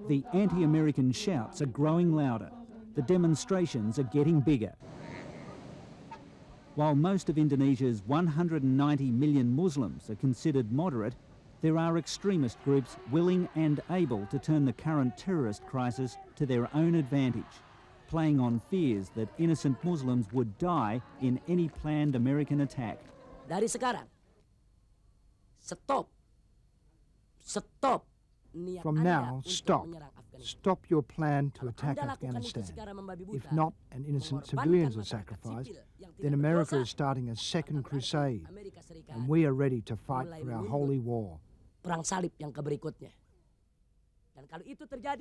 The anti-American shouts are growing louder. The demonstrations are getting bigger. While most of Indonesia's 190 million Muslims are considered moderate, there are extremist groups willing and able to turn the current terrorist crisis to their own advantage, playing on fears that innocent Muslims would die in any planned American attack. Dari sekarang, stop. From now, stop. Stop your plan to attack Afghanistan. If not, and innocent civilians are sacrificed, then America is starting a second crusade, and we are ready to fight for our holy war.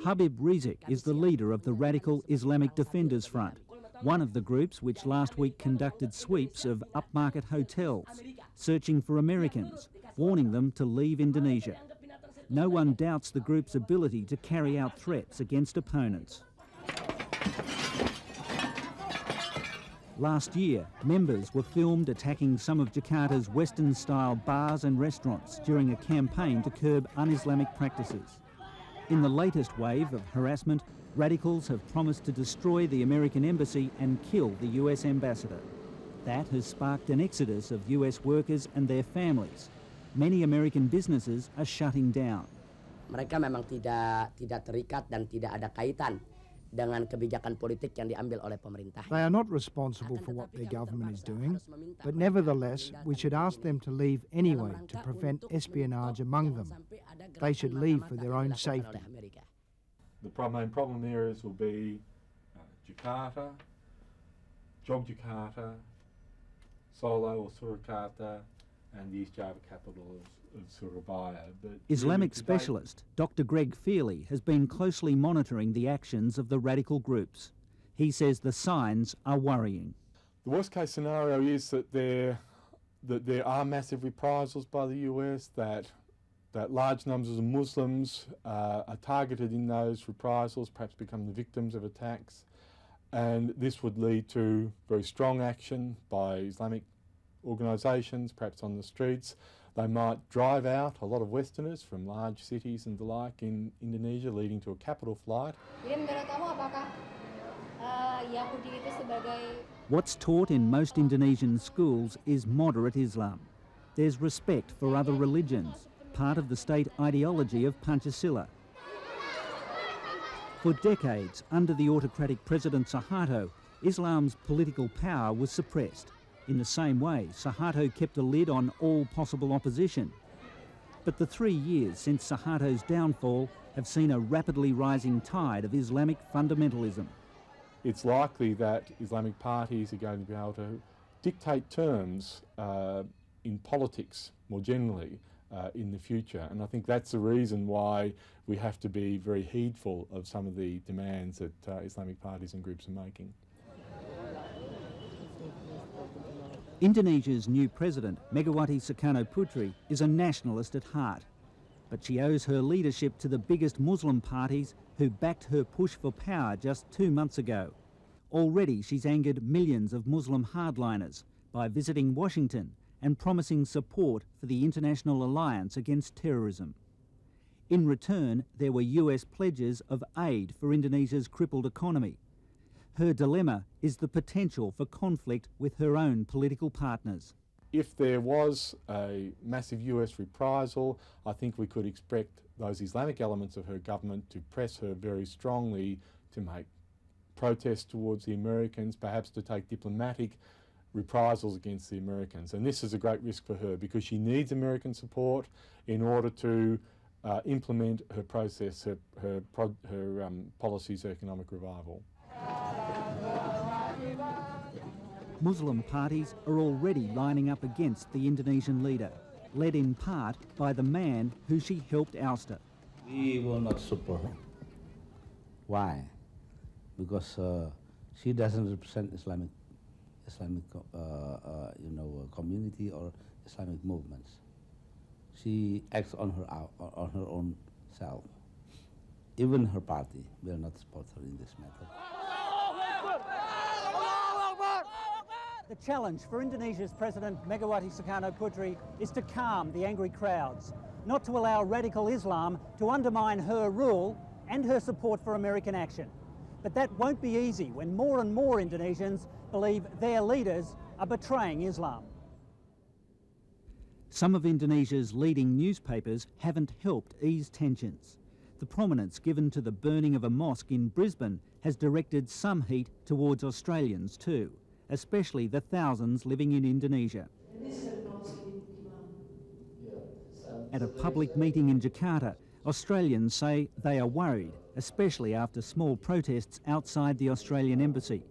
Habib Rizieq is the leader of the radical Islamic Defenders Front, one of the groups which last week conducted sweeps of upmarket hotels, searching for Americans, warning them to leave Indonesia. No one doubts the group's ability to carry out threats against opponents. Last year, members were filmed attacking some of Jakarta's Western-style bars and restaurants during a campaign to curb un-Islamic practices. In the latest wave of harassment, radicals have promised to destroy the American embassy and kill the US ambassador. That has sparked an exodus of US workers and their families. Many American businesses are shutting down. Mereka memang tidak terikat dan tidak ada kaitan dengan kebijakan politik yang diambil oleh pemerintah. They are not responsible for what their government is doing, but nevertheless, we should ask them to leave anyway to prevent espionage among them. They should leave for their own safety. The main problem areas will be Jakarta, Yogyakarta, Solo or Surakarta, and the East Java capital of Surabaya. But Islamic specialist Dr. Greg Feely has been closely monitoring the actions of the radical groups. He says the signs are worrying. The worst case scenario is that there are massive reprisals by the US, that large numbers of Muslims are targeted in those reprisals, perhaps become the victims of attacks, and this would lead to very strong action by Islamic organisations, perhaps on the streets. They might drive out a lot of Westerners from large cities and the like in Indonesia, leading to a capital flight. What's taught in most Indonesian schools is moderate Islam. There's respect for other religions, part of the state ideology of Pancasila. For decades, under the autocratic President Suharto, Islam's political power was suppressed. In the same way, Suharto kept a lid on all possible opposition. But the 3 years since Suharto's downfall have seen a rapidly rising tide of Islamic fundamentalism. It's likely that Islamic parties are going to be able to dictate terms in politics more generally in the future. And I think that's the reason why we have to be very heedful of some of the demands that Islamic parties and groups are making. Indonesia's new president, Megawati Sukarnoputri, is a nationalist at heart. But she owes her leadership to the biggest Muslim parties who backed her push for power just 2 months ago. Already she's angered millions of Muslim hardliners by visiting Washington and promising support for the International Alliance Against Terrorism. In return, there were US pledges of aid for Indonesia's crippled economy. Her dilemma is the potential for conflict with her own political partners. If there was a massive US reprisal, I think we could expect those Islamic elements of her government to press her very strongly to make protests towards the Americans, perhaps to take diplomatic reprisals against the Americans. And this is a great risk for her because she needs American support in order to implement her process, her policies of economic revival. Muslim parties are already lining up against the Indonesian leader, led in part by the man who she helped ouster. We will not support her. Why? Because she doesn't represent Islamic community or Islamic movements. She acts on her own self. Even her party will not support her in this matter. The challenge for Indonesia's President Megawati Sukarnoputri is to calm the angry crowds. not to allow radical Islam to undermine her rule and her support for American action. But that won't be easy when more and more Indonesians believe their leaders are betraying Islam. Some of Indonesia's leading newspapers haven't helped ease tensions. The prominence given to the burning of a mosque in Brisbane has directed some heat towards Australians too, especially the thousands living in Indonesia. At a public meeting in Jakarta, Australians say they are worried, especially after small protests outside the Australian embassy.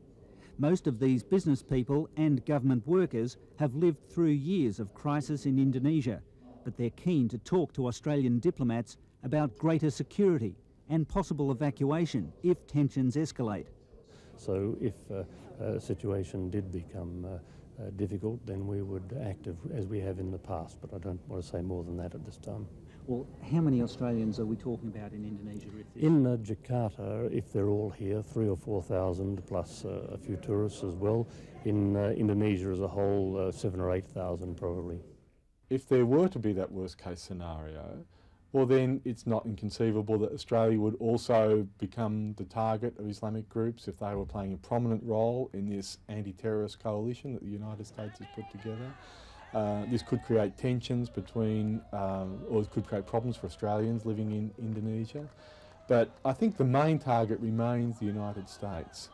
Most of these business people and government workers have lived through years of crisis in Indonesia, but they're keen to talk to Australian diplomats about greater security and possible evacuation if tensions escalate. So if a situation did become difficult, then we would act as we have in the past, but I don't want to say more than that at this time. Well, how many Australians are we talking about in Indonesia? In Jakarta, if they're all here, 3,000 or 4,000 plus a few tourists as well. In Indonesia as a whole, 7,000 or 8,000 probably. If there were to be that worst case scenario, well then it's not inconceivable that Australia would also become the target of Islamic groups if they were playing a prominent role in this anti-terrorist coalition that the United States has put together. This could create tensions between, or it could create problems for Australians living in Indonesia. But I think the main target remains the United States.